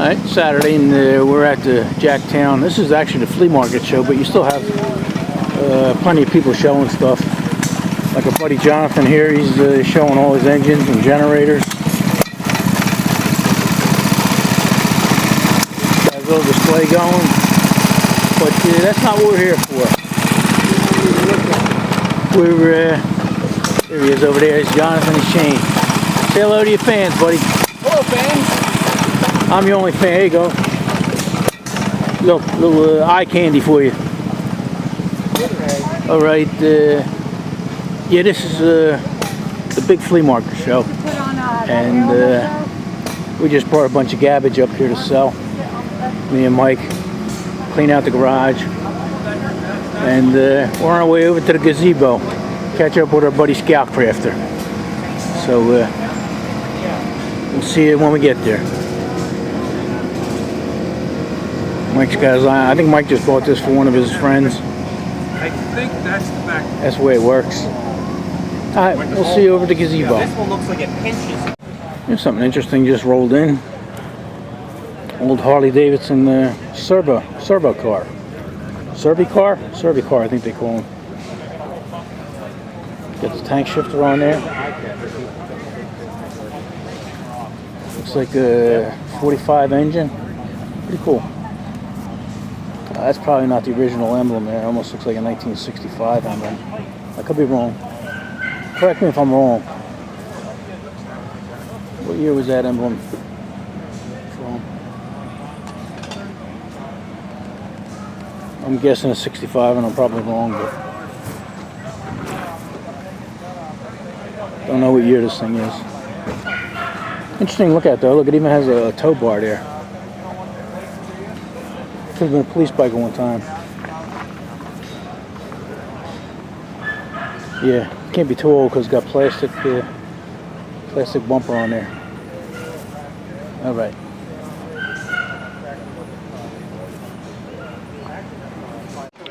Alright, Saturday, and we're at the Jacktown. This is actually the flea market show, but you still have plenty of people showing stuff. Like our buddy Jonathan here, he's showing all his engines and generators. Got a little display going, but that's not what we're here for. We're there he is over there. It's Jonathan and Shane. Say hello to your fans, buddy. Hello, fans. I'm your only fan. There you go. Little eye candy for you. All right. Yeah, this is the big flea market show, and we just brought a bunch of garbage up here to sell. Me and Mike clean out the garage, and we're on our way over to the gazebo. Catch up with our buddy Scout Crafter. So we'll see you when we get there. Mike's got his eye. I think Mike just bought this for one of his friends. I think that's the back. That's the way it works. Alright, we'll see you over at the gazebo. This one looks like it pinches. Here's something interesting just rolled in. Old Harley Davidson Serbo car. Serby car, I think they call them. Got the tank shifter on there. Looks like a 45 engine. Pretty cool. That's probably not the original emblem there. It almost looks like a 1965 emblem. I could be wrong. Correct me if I'm wrong. What year was that emblem from? I'm guessing a 65, and I'm probably wrong, but don't know what year this thing is. Interesting to look at though. Look, it even has a tow bar there. Could have been a police bike at one time. Yeah, can't be too old because it's got plastic bumper on there. All right.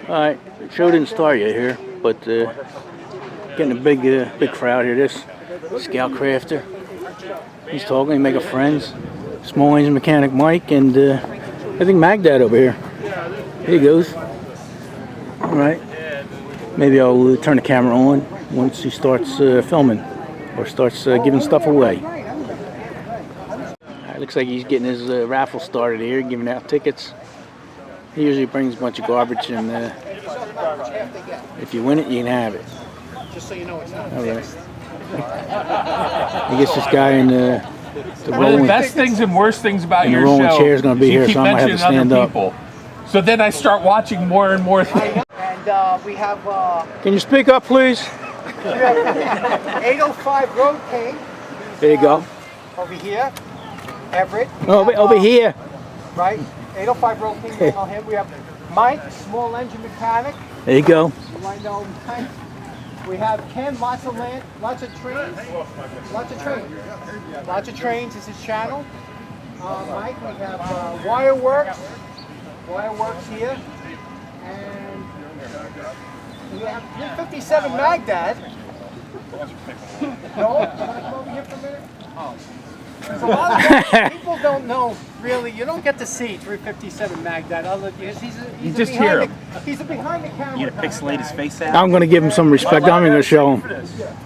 All right, the show didn't start yet here, but getting a big crowd here. This Scout Crafter, he's talking, he's making friends. Small engine mechanic Mike, and I think Magdad over here. Here he goes. All right. Maybe I'll turn the camera on once he starts filming or starts giving stuff away. Right, looks like he's getting his raffle started here, giving out tickets. He usually brings a bunch of garbage, and if you win it, you can have it. Just so you know, it's not all right. I guess this guy in the one of the best things and worst things about your rolling show chair is going to be here, so I might have to stand up. So then I start watching more and more things. And we have. Can you speak up, please? 805 Road King. There you go. Over here, Everett. Over here. Right, 805 Road King. You know him. We have Mike, small engine mechanic. There you go. You might know Mike. We have Ken, lots of land, lots of trains. Lots of trains is his channel. Mike, we have Wireworks here. And we have 357 Magdad. No? Can I come over here for a minute? Oh. There's a lot of people don't know, really, you don't get to see 357 Magdad. You just hear him. He's a behind the camera. You gonna pixelate his face out? I'm going to give him some respect. I'm going to show him.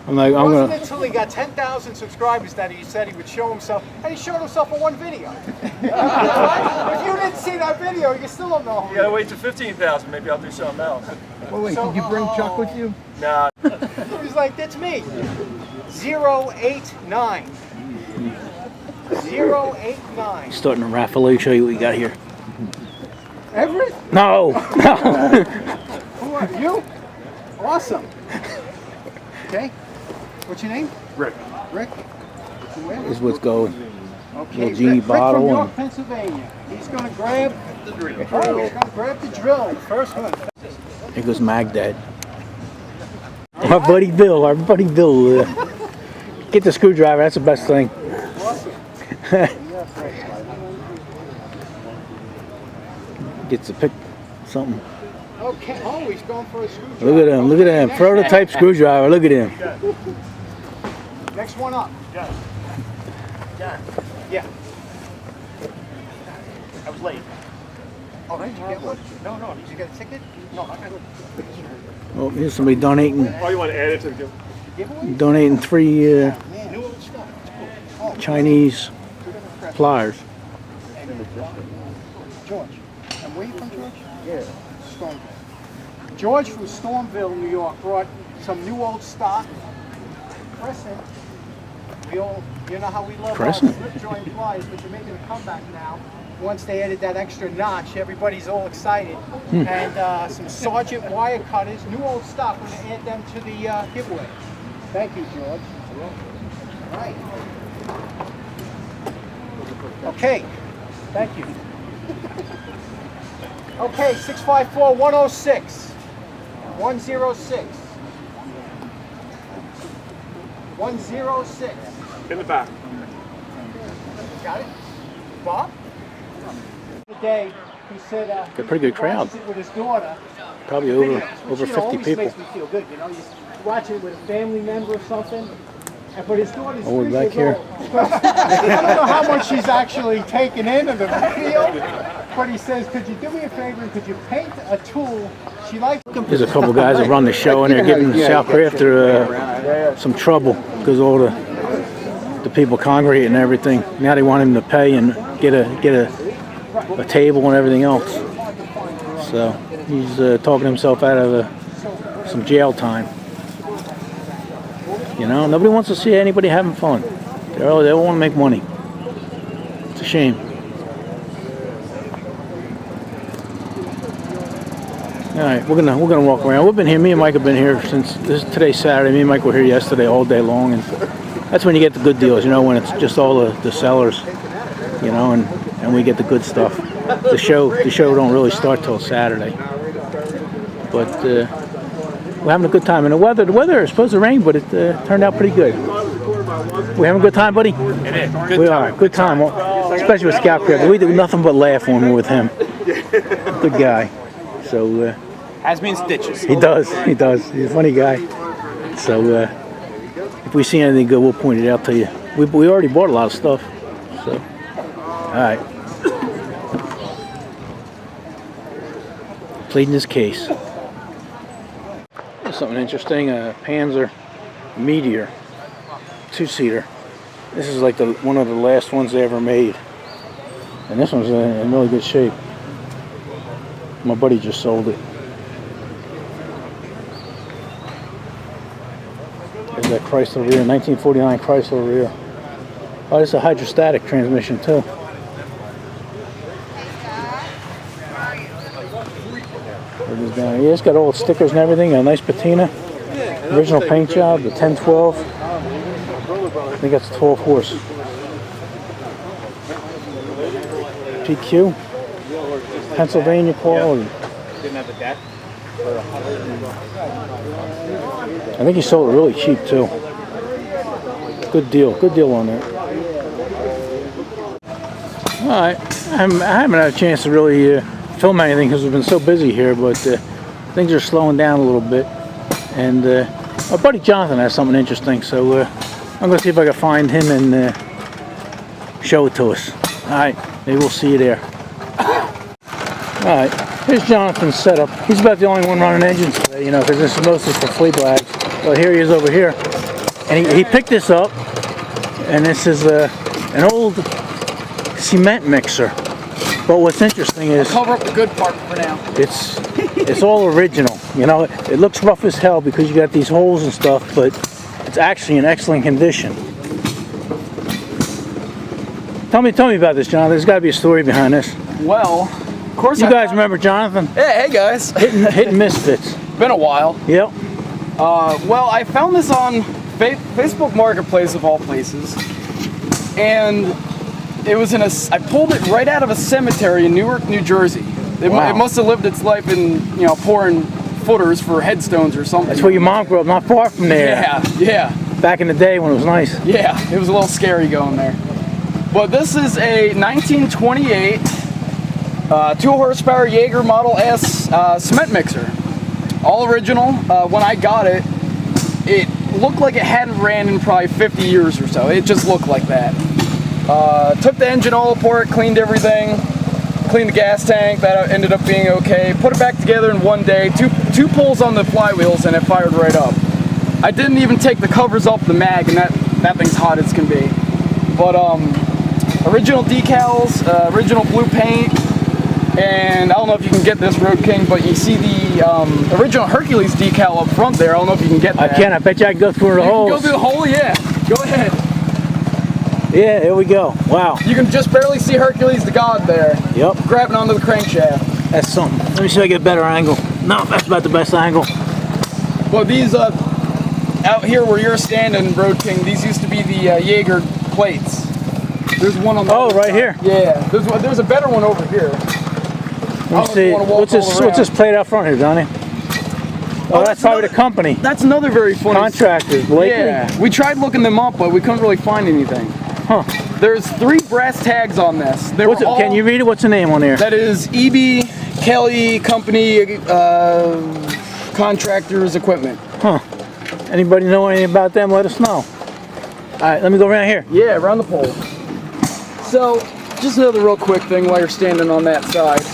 I'm It wasn't until he got 10,000 subscribers that he said he would show himself, and he showed himself in one video. If you didn't see that video, you still don't know. You gotta wait till 15,000. Maybe I'll do something else. Well, wait, did you bring Chuck with you? Nah. He's like, that's me. 089. 089. Starting to raffle. Let me show you what we got here. Everett? No. Who are you? Awesome. Okay. What's your name? Rick. Rick? This is what's going. Okay. Little genie Rick bottle. from York, Pennsylvania. He's going to grab the drill. He's going to grab the drill. First one. Here goes Magdad. Our buddy Bill. Get the screwdriver. That's the best thing. Gets to pick something. Okay. Oh, he's going for a screwdriver. Look at him. Prototype screwdriver. Look at him. Next one up. Yeah. plate. Oh, did you get one? No. Did you get a ticket? No, I got it. Oh, here's somebody donating. Oh, you want to add it to the Giveaway? Donating 3 New old stuff. It's cool. Chinese pliers. George. And where you from, George? Yeah. Stormville. George from Stormville, New York, brought some new old stock. Crescent. We all, you know how we love Crescent. our slip joint pliers, but you're making a comeback now. Once they added that extra notch, everybody's all excited. And some Sergeant wire cutters, new old stock. We're going to add them to the giveaway. Thank you, George. All right. Okay. Thank you. Okay, 654-106. 106. 106. in the back. Got it? Bob? Today, he said Got a pretty good crowd. watches it with his daughter. Probably Videos, over which, 50 always people. makes me feel good, you know. You watch it with a family member or something. But his daughter's Oh, we're 3 back years here. old. I don't know how much she's actually taken in of the video, but he says, could you do me a favor and could you paint a tool? She likes. There's a couple guys that run the show and they're giving the South Crafter some trouble because all the people congregate and everything. Now they want him to pay and get a table and everything else. So he's talking himself out of some jail time. You know, nobody wants to see anybody having fun. They all want to make money. It's a shame. All right, we're gonna walk around. We've been here. Me and Mike have been here since today's Saturday. Me and Mike were here yesterday all day long, and that's when you get the good deals. You know, when it's just all the sellers. You know, and we get the good stuff. The show don't really start till Saturday, but we're having a good time. And the weather is supposed to rain, but it turned out pretty good. We having a good time, buddy? It is. Good We time. are. Good time, especially with Scout Crafter. We do nothing but laugh when we're with him. Good guy. So Has me in stitches. he does. He's a funny guy. So if we see anything good, we'll point it out to you. We already bought a lot of stuff. So all right. Pleading his case. Here's something interesting. A Panzer Meteor 2-seater. This is like one of the last ones they ever made, and this one's in really good shape. My buddy just sold it. There's that Chrysler rear, 1949 Chrysler rear. Oh, this is a hydrostatic transmission too. It is down here. It's got all the stickers and everything. A nice patina. Original paint job. The 1012. I think that's 12 horse. PQ. Pennsylvania quality. I think he sold it really cheap too. Good deal on there. Alright, I haven't had a chance to really film anything because we've been so busy here, but things are slowing down a little bit. And our buddy Jonathan has something interesting, so I'm going to see if I can find him and show it to us. Alright, maybe we'll see you there. Alright, here's Jonathan's setup. He's about the only one running engines today, you know, because this is mostly for Flea bags. Well, here he is over here. And he picked this up, and this is an old cement mixer. But what's interesting is Cover up the good part for now. it's all original. You know, it looks rough as hell because you got these holes and stuff, but it's actually in excellent condition. Tell me about this, Jonathan. There's got to be a story behind this. Well, of course. You guys remember Jonathan? Hey guys. Hitting Misfits. Been a while. Yep. Well, I found this on Facebook Marketplace of all places, and it was I pulled it right out of a cemetery in Newark, New Jersey. It must have lived its life in, you know, pouring footers for headstones or something. That's where your mom grew up, not far from there. Yeah. Back in the day when it was nice. Yeah, it was a little scary going there. But this is a 1928 2 horsepower Jaeger Model S cement mixer. All original. When I got it, it looked like it hadn't ran in probably 50 years or so. It just looked like that. Took the engine oil apart, cleaned everything, cleaned the gas tank. That ended up being okay. Put it back together in one day. Two pulls on the flywheels, and it fired right up. I didn't even take the covers off the mag, and that thing's hot as can be. But original decals, original blue paint, and I don't know if you can get this, Road King, but you see the original Hercules decal up front there. I don't know if you can get that. I can. I bet you I can go through the holes. Go through the hole, yeah. Go ahead. Yeah, there we go. Wow. You can just barely see Hercules the God there. Yep. Grabbing onto the crankshaft. That's something. Let me see if I get a better angle. No, that's about the best angle. Well, these out here where you're standing, Road King, these used to be the Jaeger plates. There's one on the Oh, other right side. here. Yeah, there's a better one over here. Let me see. What's this plate out front here, Johnny? Oh, that's probably the company. That's another very funny Contractors, Blakely. Yeah, we tried looking them up, but we couldn't really find anything. Huh. There's 3 brass tags on this. Can you read it? What's the name on there? That is E.B. Kelly Company Contractors Equipment. Huh. Anybody know anything about them? Let us know. All right, let me go around here. Yeah, around the pole. So, just another real quick thing while you're standing on that side.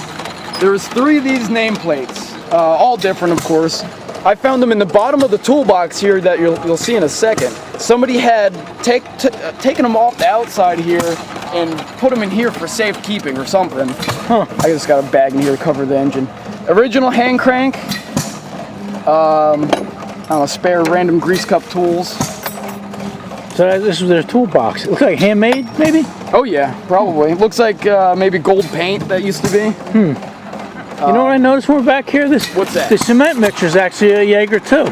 There's 3 of these nameplates, all different, of course. I found them in the bottom of the toolbox here that you'll see in a second. Somebody had taken them off the outside here and put them in here for safekeeping or something. Huh. I just got a bag in here to cover the engine. Original hand crank. I don't know, spare random grease cup tools. So this was their toolbox. It looks like handmade, maybe? Oh yeah, probably. It looks like maybe gold paint that used to be. You know what I noticed when we're back here? What's that? The cement mixer is actually a Jaeger too.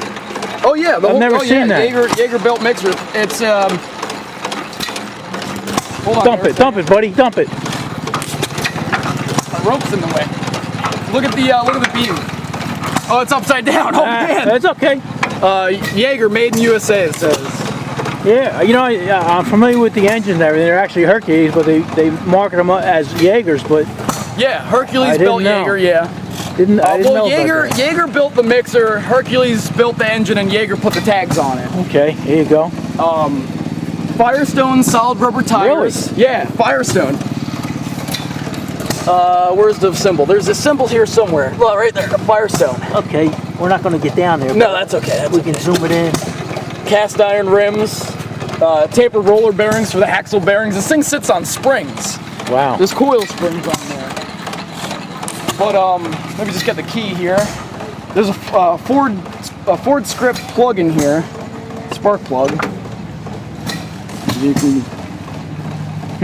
Oh yeah, I've never seen that. Jaeger built mixer. It's hold on. Dump it, buddy, dump it. The rope's in the way. Look at the beam. Oh, it's upside down. Oh man. That's okay. Jaeger, made in USA. It says. Yeah, you know, I'm familiar with the engine and everything. They're actually Hercules, but they market them as Jaegers, but Yeah, Hercules I didn't built know. Jaeger. Yeah. I didn't know about that. Jaeger built the mixer. Hercules built the engine, and Jaeger put the tags on it. Okay, here you go. Firestone solid rubber tires. Really? Yeah, Firestone. Where's the symbol? There's a symbol here somewhere. Well, right there, Firestone. Okay, we're not going to get down there. No, that's okay. We can zoom it in. Cast iron rims, tapered roller bearings for the axle bearings. This thing sits on springs. Wow. There's coil springs on there. But let me just get the key here. There's a Ford script plug in here, spark plug. You can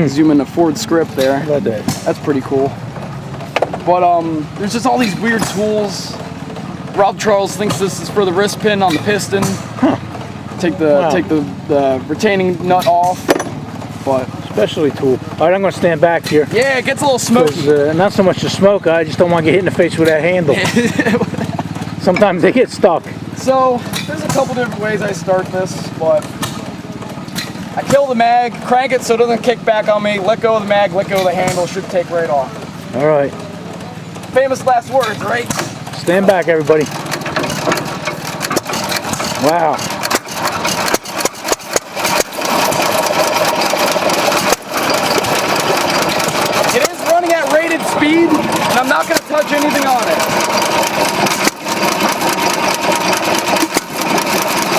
zoom in the Ford script there. How about that? That's pretty cool. But there's just all these weird tools. Rob Charles thinks this is for the wrist pin on the piston. Huh. Take the retaining nut off. But Specialty tool. All right, I'm going to stand back here. yeah, it gets a little smoky. 'Cause, not so much the smoke, I just don't want to get hit in the face with that handle. Sometimes they get stuck. So there's a couple different ways I start this, but I kill the mag, crank it so it doesn't kick back on me, let go of the mag, let go of the handle, should take right off. All right. Famous last words, right? Stand back, everybody. Wow. It is running at rated speed, and I'm not going to touch anything on it.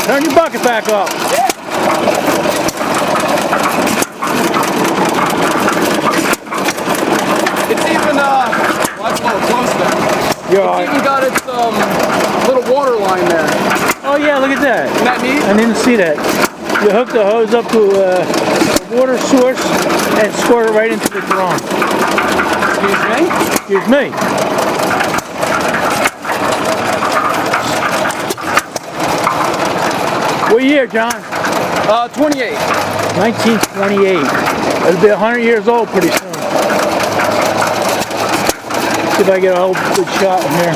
Turn your bucket back up. Yeah. It's even, well, that's a little close there. You're all It's right. even got its little water line there. Oh yeah, look at that. Isn't that neat? I didn't see that. You hook the hose up to a water source and squirt it right into the drum. Excuse me? Excuse me. What year, John? 28. 1928. It'll be 100 years old pretty soon. See if I get a whole good shot in here.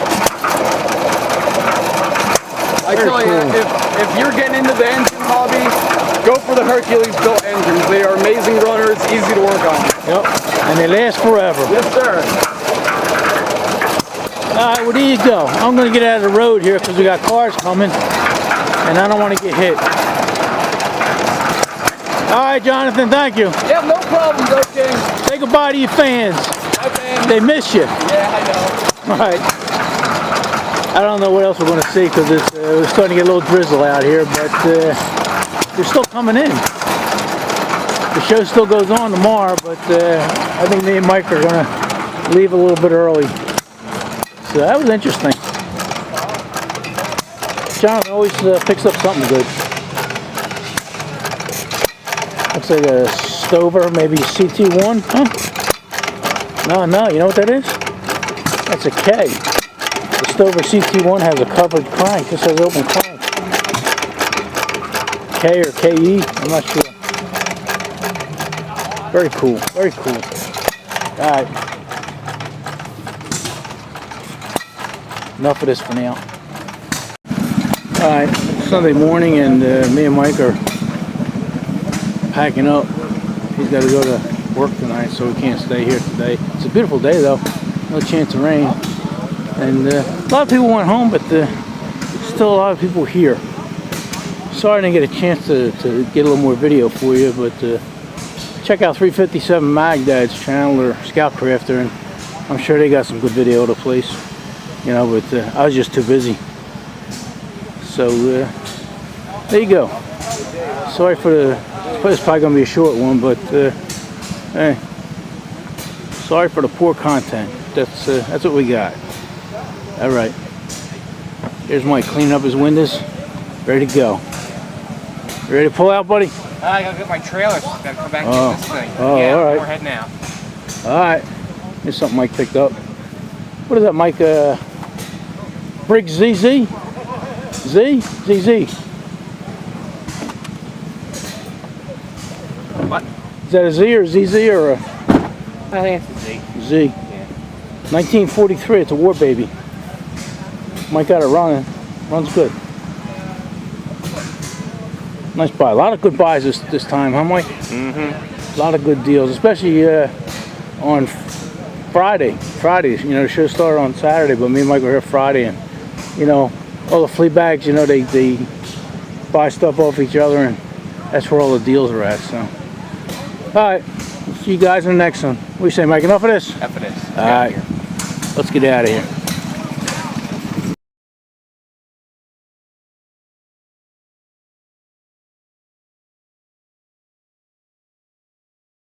I Very tell you, cool. if you're getting into the engine hobby, go for the Hercules built engines. They are amazing runners, easy to work on. Yep. And they last forever. Yes, sir. All right, well, there you go. I'm going to get out of the road here because we got cars coming, and I don't want to get hit. All right, Jonathan, thank you. Yeah, no problem, Go King. Say goodbye to your fans. They miss you. Yeah, I know. All right. I don't know what else we're going to see because we're starting to get a little drizzle out here, but they're still coming in. The show still goes on tomorrow, but I think me and Mike are going to leave a little bit early. So that was interesting. John always picks up something good. Looks like a Stover, maybe CT1, huh? No, you know what that is? That's a K. The Stover CT1 has a covered crank. This has open crank. K or KE, I'm not sure. Very cool, very cool. Alright. Enough of this for now. Alright, Sunday morning and me and Mike are packing up. He's got to go to work tonight, so we can't stay here today. It's a beautiful day though, no chance of rain. And a lot of people went home, but still a lot of people here. Sorry I didn't get a chance to get a little more video for you, but check out 357 Magdad's channel or Scout Crafter, and I'm sure they got some good video of the place. You know, but I was just too busy. So there you go. Sorry for it's probably gonna be a short one, but hey, sorry for the poor content. That's what we got. All right. Here's Mike cleaning up his windows, ready to go. You ready to pull out, buddy? I gotta get my trailer. Gotta come back and get this thing. Oh, yeah, all right. We're heading out. All right. Here's something Mike picked up. What is that, Mike? Briggs ZZ? ZZ. What? Is that a Z or ZZ or a I think it's a Z. Z? Yeah. 1943. It's a war baby. Mike got it running. Runs good. Nice buy. A lot of good buys this time, huh, Mike? Mm-hmm. A lot of good deals, especially on Friday. Fridays, you know, the show started on Saturday, but me and Mike were here Friday, and you know, all the flea bags, you know, they buy stuff off each other, and that's where all the deals are at. So, all right, see you guys in the next one. What do you say, Mike? Enough of this? Enough of this. All right, let's get out of here.